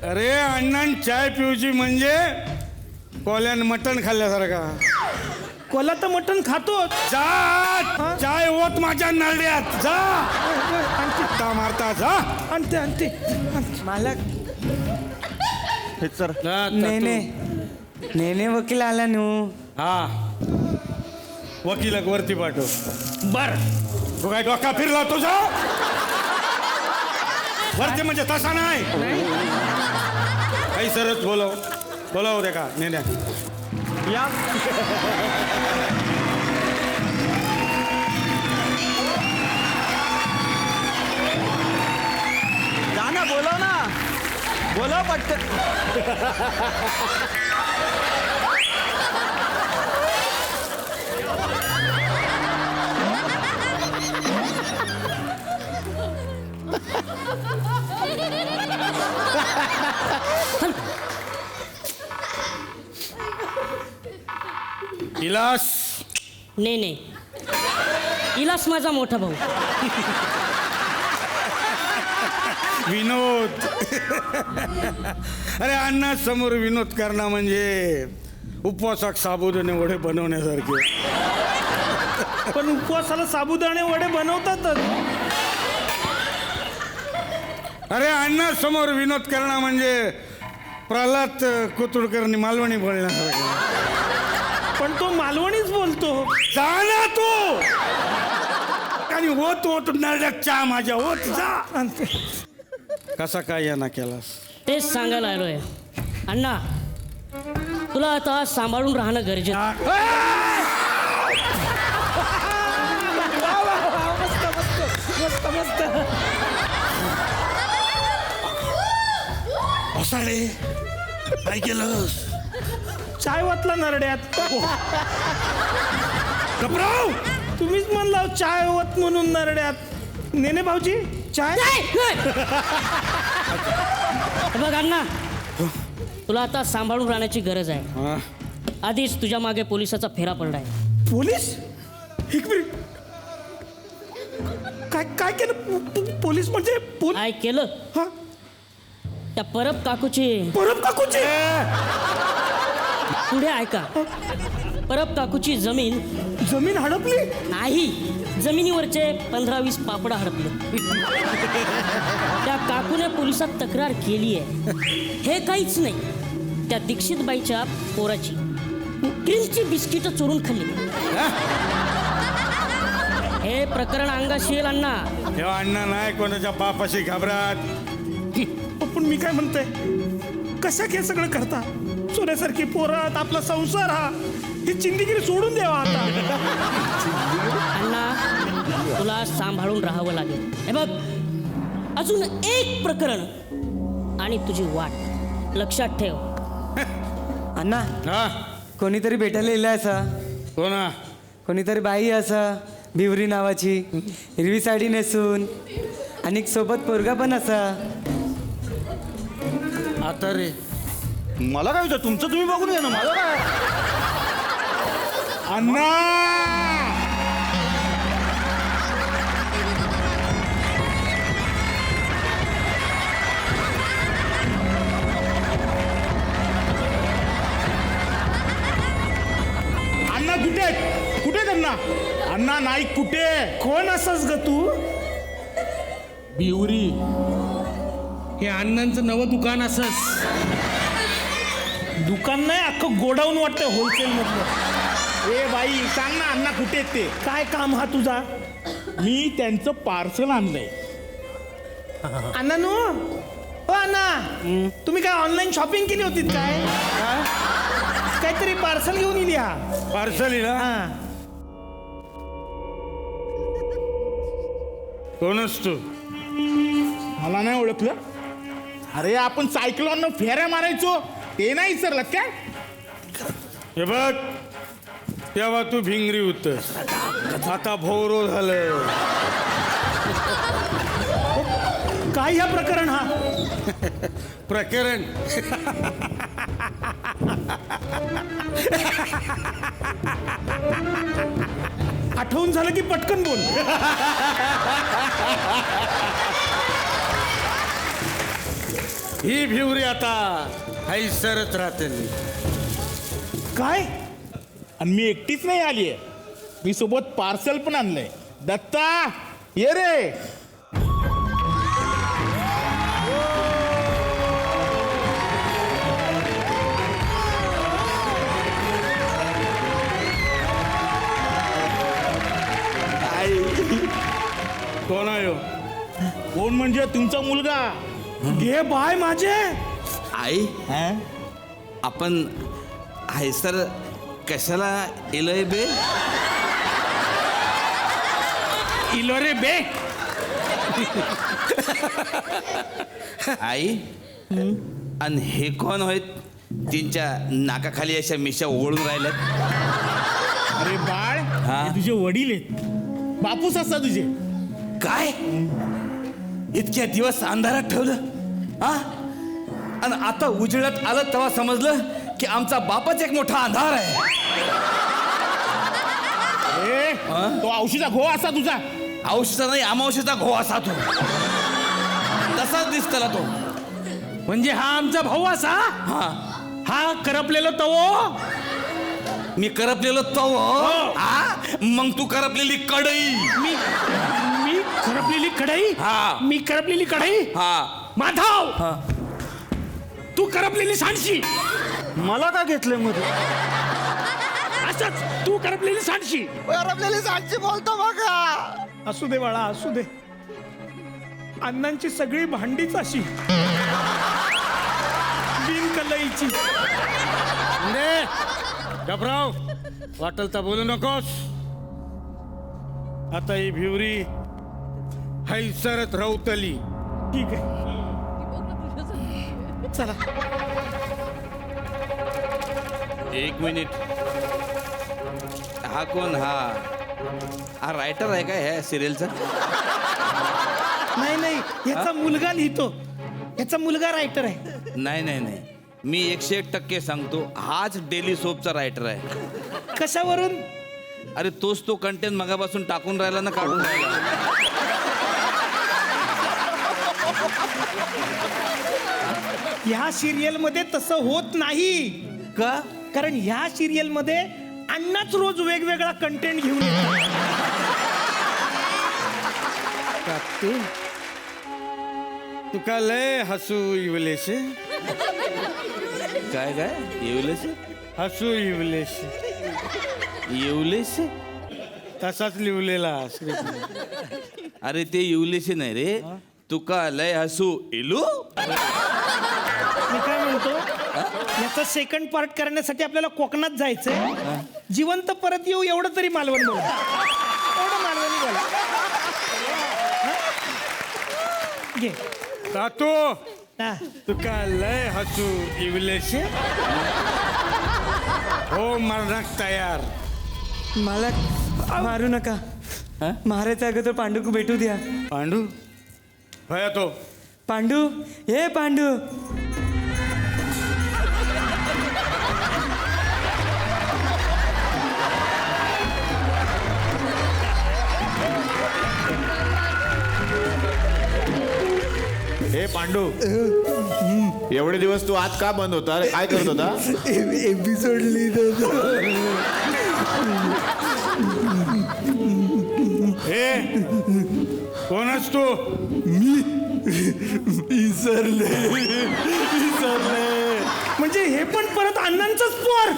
अरे अण्णा चाय पिऊची म्हणजे कोल्यान मटण खाल्ल्यासारखा. कोला तर मटण खातो. जा चाय ओत माझ्या नरड्यात जा. ता मारता जा. आणते आणते. मालक हे सर नेने वकील आला नू. हा वकीलक वरती पाठव. बर तू काय डोका फिरला तुझा? वरती म्हणजे तसा नाही. काही सरच बोलव दे का नेण्या. या जा ना, बोलव पटकन. इलास. नाही इलास माझा मोठा भाऊ. विनोद. अरे अण्णा समोर विनोद करणं म्हणजे उपवासाक साबुदाणे वडे बनवण्यासारखे. पण उपवासाला साबुदाणे वडे बनवतातच. अरे अण्णा समोर विनोद करणं म्हणजे प्रल्हाद कोथुडकरनी मालवणी बोलण्यासारखं. पण तो मालवणीच बोलतो. जा ना तू. आणि ओत नरड्यात चहा माझ्या ओत जा. आणते. कसा काय यांना केलास? तेच सांगायला आलोय अण्णा. तुला आता सांभाळून राहणं गरजेचं. मस्त मस्त. असाडे काय केलंस? चाय वाटला नरड्यात. कपराव तुम्हीच म्हणला चाय वत म्हणून नरड्यात. नेने भाऊजी चाय. बघ अण्णा, तुला आता सांभाळून राहण्याची गरज आहे. आधीच तुझ्या मागे पोलिसाचा फेरा पडलाय. पोलीस. एक मिनिट. काय केलं? पोलीस म्हणजे काय केलं? हा त्या परब काकूची. परब काकूची. पुढे ऐका. परब काकूची जमीन हडपली. नाही, जमिनीवरचे 15-20 पापडा हडपले. त्या काकूने पोलिसात तक्रार केली आहे. हे काहीच नाही, त्या दीक्षितबाईच्या पोराची क्रीमची बिस्किट चोरून खाल्ली. हे प्रकरण अंगाशी येईल अण्णा. हे अण्णा नाही कोणाच्या बापाशी घाबरत. पण मी काय म्हणतोय, कशा हे सगळं करता? सोन्यासारखी पोरात आपला संसार हा, ही चिंदीगिरी सोडून द्यावा आता. अण्णा, तुला सांभाळून राहावं लागेल. हे बघ, अजून एक प्रकरण आणि तुझी वाट. लक्षात ठेव. अण्णा हा कोणीतरी भेटायला येईल असा. कोणा? कोणीतरी बाई असा भिवरी नावाची, हिरवी साडी नेसून, आणि सोबत पोरगा पण असा. आता रे मला काय विचार, तुमचं तुम्ही बघून घ्या ना. मला काय अण्णा. अण्णा कुठे त्यांना? अण्णा नाईक कुठे? कोण असस ग तू? बिवरी. हे अण्णांचं नवं दुकान असस. दुकान नाही, अख्खं गोडाऊन वाटतं होलसेल मधलं. ए बाई सांग ना अण्णा कुठे आहेत ते? काय काम हा तुझा? मी त्यांचं पार्सल आणलंय. अण्णा नो. हो अण्णा, तुम्ही काय ऑनलाईन शॉपिंग केली होती काय? काहीतरी पार्सल घेऊन येईल या. पार्सल ना. हा. कोणच तू? मला नाही ओळखलं. अरे आपण सायक्लॉन फेऱ्या मारायचो ते नाही विसरलं काय? हे बघ, तेव्हा तू भिंगरी होतस, आता भोवरो झालं. काय ह्या प्रकरण हा? प्रकरण आठवून झालं की पटकन बोल. ही भिवरी आता हैसरच राहते. काय आणि मी एकटीच नाही आली आहे, मी सोबत पार्सल पण आणलंय. दत्ता ये रे. कोण आहे हो? कोण म्हणजे तुमचा मुलगा. घे बाय माझे. आई आपण हैसर कशाला येलोय बे? इलो रे बे. आई आणि हे कोण आहेत? त्यांच्या नाकाखाली अशा मिशा ओढून राहिल्यात. अरे बाळ, हा? हे तुझे वडील आहेत, बापूस असता तुझे. काय इतक्या दिवस अंधारात ठेवलं हा, आणि आता उजेडात आलं तेव्हा समजलं की आमचा बापाच एक मोठा अंधार आहे. ए, तो औषधा घो असा तुझा. औषधा नाही, अमावशीचा घो असा तो. तसाच दिसतला तो. म्हणजे हा आमचा भाऊ असा. हा, हा करपलेलो तवो. मी करपलेलो तो हा, मग तू करपलेली कढई. मी मी करपलेली कढई. हा. मी करपलेली कढई. हा माधव हा. तू करपलेली सांडशी. मला का घेतलंय मध्ये? असंच तू करपलेली सांडशी. आपल्याला साक्षी बोलतो बघा. असू दे बाळा, असू दे. अण्णांची सगळी भांडीच अशी बिनकलईची. गबराव, वाटल तर बोलू नकोस. आता ही भिवरी हैसरत रवतली. ठीक आहे, चला. एक मिनिट. हा कोण? हा रायटर आहे का ह्या सिरियलचा? नाही नाही, याचा मुलगा लिहितो. याचा मुलगा रायटर आहे. नाही नाही नाही, मी 101% सांगतो, हाच डेली सोपचा रायटर आहे. कशावरून? अरे तोच तो कंटेंट मगापासून टाकून राहिला ना, काढून राहिला. ह्या सिरियल मध्ये तसं होत नाही. का? कारण ह्या सिरियल मध्ये अण्णाच रोज वेगवेगळा कंटेंट घेऊन येतात. तुका लय हसू इवलेश. काय काय येवलेस? हसू इवलेश येवलेस? तसाच लिवलेला श्री. अरे ते येवलेस नाही रे, तुका लय हसू इलू. मी काय म्हणतो, याचा सेकंड पार्ट करण्यासाठी आपल्याला कोकणात जायचंय. जिवंत परत येऊ एवढं तरी मालवण बोला. एवढं मालवणी बोला. हा? घे. तातो, हा. तुका लय हसू इवलेश. हो मरणाक तयार. मला मारू नका. मारायच्या अगोदर पांडूक भेटू द्या. पांडू होय तो. पांडू, हे पांडू. हे पांडू, एवढे दिवस तू आज का बंद होता? काय करत होता? एपिसोड लिहित होतो. हे कोणच तू? विसरले. म्हणजे हे पण परत अण्णांचंच पोर.